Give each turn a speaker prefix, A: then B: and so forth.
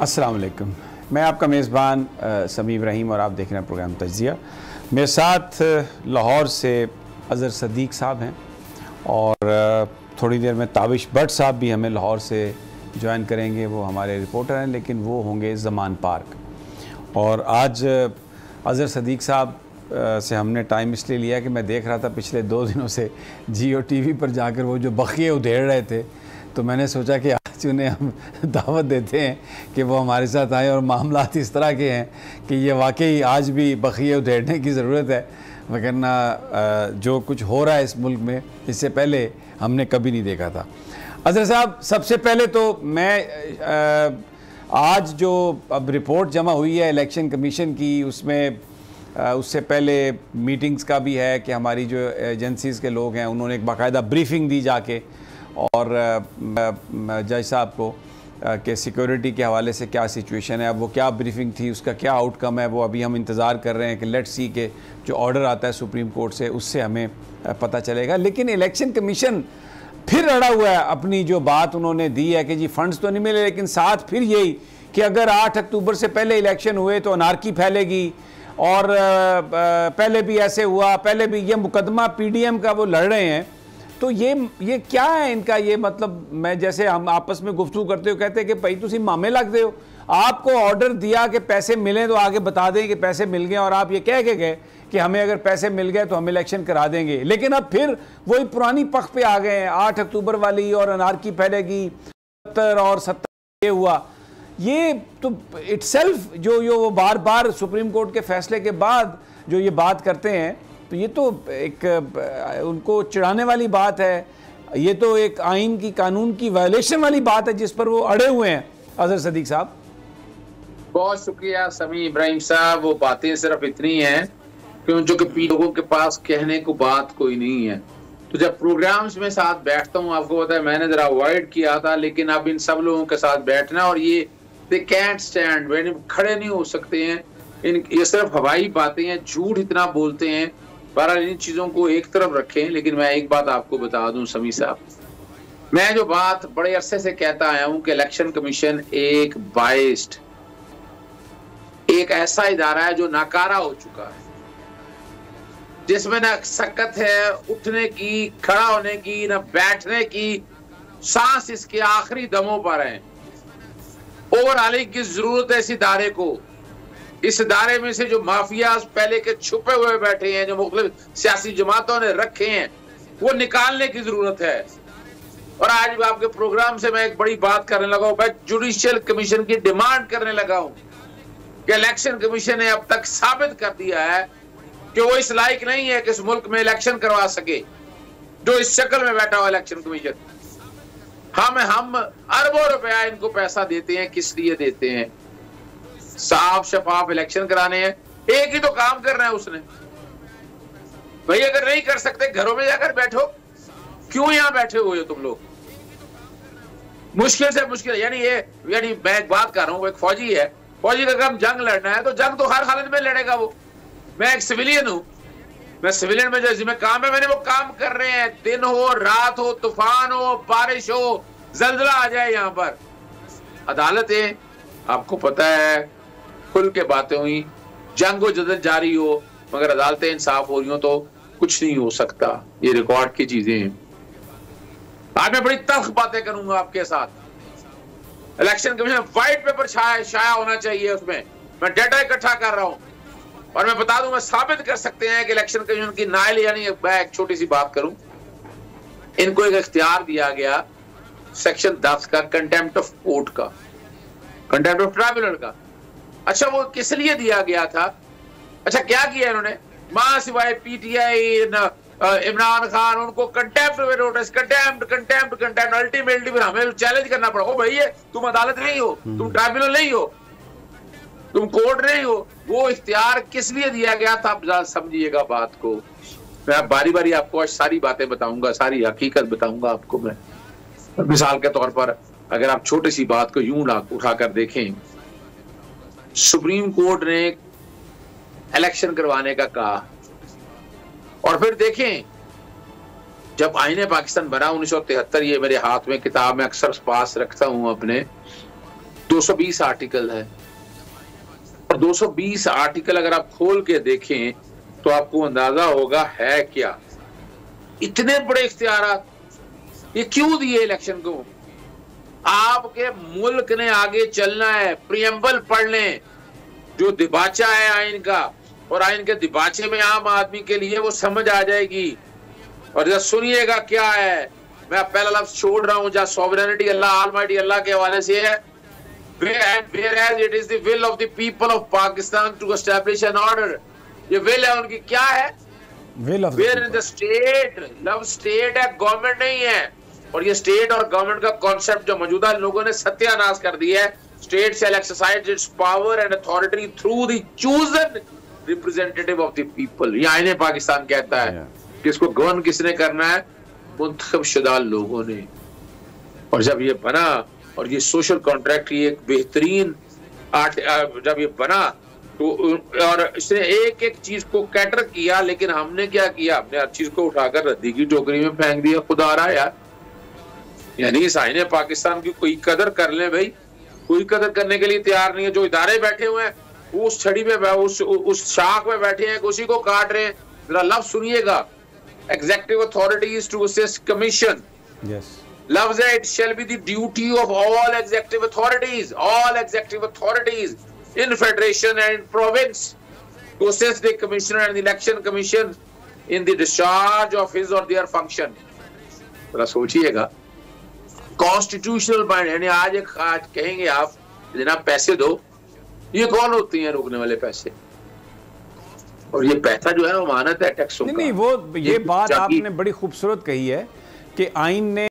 A: अस्सलाम वालेकुम। मैं आपका मेज़बान समी इब्राहिम और आप देख रहे हैं प्रोग्राम तज्ज़िया। मेरे साथ लाहौर से अज़हर सदीक़ साहब हैं और थोड़ी देर में ताबिश भट्ट साहब भी हमें लाहौर से ज्वाइन करेंगे। वो हमारे रिपोर्टर हैं लेकिन वो होंगे ज़मान पार्क। और आज अज़हर सदीक़ साहब से हमने टाइम इसलिए लिया कि मैं देख रहा था पिछले 2 दिनों से जियो टीवी पर जाकर वो जो बखिए उधेड़ रहे थे, तो मैंने सोचा कि आज उन्हें हम दावत देते हैं कि वो हमारे साथ आए। और मामलात इस तरह के हैं कि ये वाकई आज भी बखिए उधेड़ने की ज़रूरत है, वरना जो कुछ हो रहा है इस मुल्क में इससे पहले हमने कभी नहीं देखा था। अज़हर साहब, सबसे पहले तो मैं आज जो अब रिपोर्ट जमा हुई है इलेक्शन कमीशन की, उसमें उससे पहले मीटिंग्स का भी है कि हमारी जो एजेंसीज़ के लोग हैं उन्होंने एक बाकायदा ब्रीफिंग दी जाके और जज साहब को कि सिक्योरिटी के हवाले से क्या सिचुएशन है। अब वो क्या ब्रीफिंग थी, उसका क्या आउटकम है, वो अभी हम इंतज़ार कर रहे हैं कि लेट्स सी के जो ऑर्डर आता है सुप्रीम कोर्ट से उससे हमें पता चलेगा। लेकिन इलेक्शन कमीशन फिर अड़ा हुआ है। अपनी जो बात उन्होंने दी है कि जी फंड्स तो नहीं मिले, लेकिन साथ फिर यही कि अगर 8 अक्टूबर से पहले इलेक्शन हुए तो अनारकी फैलेगी। और पहले भी ऐसे हुआ, पहले भी ये मुकदमा पीडीएम का वो लड़ रहे हैं। तो ये क्या है इनका? ये मतलब मैं जैसे हम आपस में गुफ्तगू करते हो कहते हैं कि भाई तुसी मामे लगते हो, आपको ऑर्डर दिया कि पैसे मिले तो आगे बता दें कि पैसे मिल गए, और आप ये कह के गए कि हमें अगर पैसे मिल गए तो हम इलेक्शन करा देंगे। लेकिन अब फिर वही पुरानी पख पे आ गए हैं, 8 अक्टूबर वाली, और अनारकी फैलेगी, 70 और 70 ये हुआ। ये तो इटसेल्फ जो वो बार बार सुप्रीम कोर्ट के फैसले के बाद जो ये बात करते हैं, तो ये तो एक उनको चिढ़ाने वाली बात है। ये तो एक आइन की, कानून की वायलेशन वाली बात है जिस पर वो अड़े हुए हैं। अज़हर सदीक़ साहब,
B: बहुत शुक्रिया समी इब्राहिम साहब। वो बातें सिर्फ इतनी हैं कि जो कि लोगों के पास कहने को बात कोई नहीं है। तो जब प्रोग्राम्स में साथ बैठता हूँ, आपको पता है मैंने जरा अवॉइड किया था, लेकिन अब इन सब लोगों के साथ बैठना, और ये दे कैंट स्टैंड, खड़े नहीं हो सकते हैं। ये सिर्फ हवाई बातें हैं, झूठ इतना बोलते हैं। बहरहाल इन चीजों को एक तरफ रखें, लेकिन मैं एक बात आपको बता दूं समी साहब, मैं जो बात बड़े अरसे से कहता आया हूं कि इलेक्शन कमीशन एक बाइस्ड, एक ऐसा इदारा है जो नाकारा हो चुका है, जिसमें ना सकत है उठने की, खड़ा होने की, ना बैठने की। सांस इसके आखिरी दमों पर है। ओवरऑलिंग की जरूरत है इस इदारे को। इस इदारे में से जो माफियाज पहले के छुपे हुए बैठे हैं, जो मुख्तलिफ सियासी जमातों ने रखे हैं, वो निकालने की जरूरत है। और आज आपके प्रोग्राम से मैं एक बड़ी बात करने लगा हूं, मैं जुडिशियल कमीशन की डिमांड करने लगा हूं कि इलेक्शन कमीशन ने अब तक साबित कर दिया है कि वो इस लायक नहीं है कि इस मुल्क में इलेक्शन करवा सके, जो इस शक्ल में बैठा हुआ इलेक्शन कमीशन। हम अरबों रुपया इनको पैसा देते हैं, किस लिए देते हैं? साफ शफाफ इलेक्शन कराने हैं। एक ही तो काम करना है उसने। भाई अगर नहीं कर सकते घरों में जाकर बैठो, क्यों यहां बैठे हुए हो तुम लोग? मुश्किल से मुश्किल, यानी मैं एक बात कर रहा हूं, एक फौजी है, फौजी का काम जंग लड़ना है तो जंग तो हर हालत में लड़ेगा वो। मैं एक सिविलियन हूं, मैं सिविलियन में जो जिम्मे काम है मैंने वो काम कर रहे हैं। दिन हो, रात हो, तूफान हो, बारिश हो, जल्जला आ जाए, यहां पर अदालतें, आपको पता है, खुल के बातें हुई, जंग व जदल जारी हो, मगर अदालतें इंसाफ हो रही हो तो कुछ नहीं हो सकता। ये रिकॉर्ड की चीजें हैं। आज मैं बड़ी तल्ख बातें करूंगा आपके साथ। इलेक्शन कमीशन व्हाइट पेपर शाया होना चाहिए, उसमें मैं डेटा इकट्ठा कर रहा हूं और मैं बता दूं, मैं साबित कर सकते हैं कि इलेक्शन कमीशन की नाइल, यानी मैं एक छोटी सी बात करूं, इनको एक इख्तियार दिया गया सेक्शन 10 का, कंटेम्प्ट ऑफ कोर्ट का, कंटेम्प्ट ऑफ ट्राइब्यूनल का। अच्छा, वो किस लिए दिया गया था? अच्छा, क्या किया इन्होंने? मां सिवाय पीटीआई, इमरान खान, उनको कंटेम्प्ट में नोटिस, कंटेम्प्ट। अल्टीमेटली फिर हमें चैलेंज करना पड़ा, ओ भैया तुम अदालत नहीं हो, तुम ट्राइब्यूनल नहीं हो, तुम कोर्ट नहीं हो। वो इख्तियार किस लिए दिया गया था? आप समझिएगा बात को। मैं बारी बारी आपको आज सारी बातें बताऊंगा, सारी हकीकत बताऊंगा आपको। मैं मिसाल के तौर पर अगर आप छोटी सी बात को यूं उठाकर देखें, सुप्रीम कोर्ट ने इलेक्शन करवाने का कहा, और फिर देखें जब आईने पाकिस्तान बना 1973, ये मेरे हाथ में किताब में अक्सर पास रखता हूं अपने, 220 आर्टिकल है, और 220 आर्टिकल अगर आप खोल के देखें तो आपको अंदाजा होगा है क्या। इतने बड़े इख्तियारात ये क्यों दिए इलेक्शन को? आपके मुल्क ने आगे चलना है, प्रियम्बल पढ़ लें, जो दिबाचा है आइन का, और आइन के दिबाचे में आम आदमी के लिए वो समझ आ जाएगी। और जब सुनिएगा क्या है, मैं पहला लफ्ज छोड़ रहा हूं, जहां सॉवरेनिटी अल्लाह ऑलमाइटी अल्लाह के हवाले से है, whereas it is the will of the people of Pakistan to establish an order। ये विल है उनकी, क्या है? Where in the state, love state है, गवर्नमेंट नहीं है। और ये स्टेट और गवर्नमेंट का कॉन्सेप्ट जो मौजूदा लोगों ने सत्यानाश कर दिया है। State shall exercise its power and authority through the chosen representative of the people। ये आईने पाकिस्तान कहता है कि इसको गवर्न किसने करना है? मुंतखब शुदा लोगों ने। और जब ये बना, और ये सोशल कॉन्ट्रैक्ट की एक बेहतरीन जब ये बना तो, और इसने एक एक चीज को कैटर किया, लेकिन हमने क्या किया? हमने हर चीज को उठाकर रद्दी की टोकरी में फेंक दिया। खुदा रहा यार, यानी इस आईने पाकिस्तान की कोई कदर कर ले भाई, कोई कदर करने के लिए तैयार नहीं है। जो इदारे बैठे हुए हैं वो उस छड़ी में, उस शाख में बैठे हैं, उसी को काट रहे हैं। जरा लफ्ज सुनिएगा, executive authorities to assist commission।
A: yes,
B: लफ्ज है, it shall be the duty of all executive authorities in federation and in province to assist the commissioner and the election commission in the discharge of his or their function। जरा सोचिएगा, constitutional bind, यानी आज कहेंगे आप जनाब पैसे दो, ये कौन होती हैं रोकने वाले पैसे? और ये पैसा जो है वो अमानत है टैक्सों का।
A: नहीं, वो ये बात आपने बड़ी खूबसूरत कही है कि आइन ने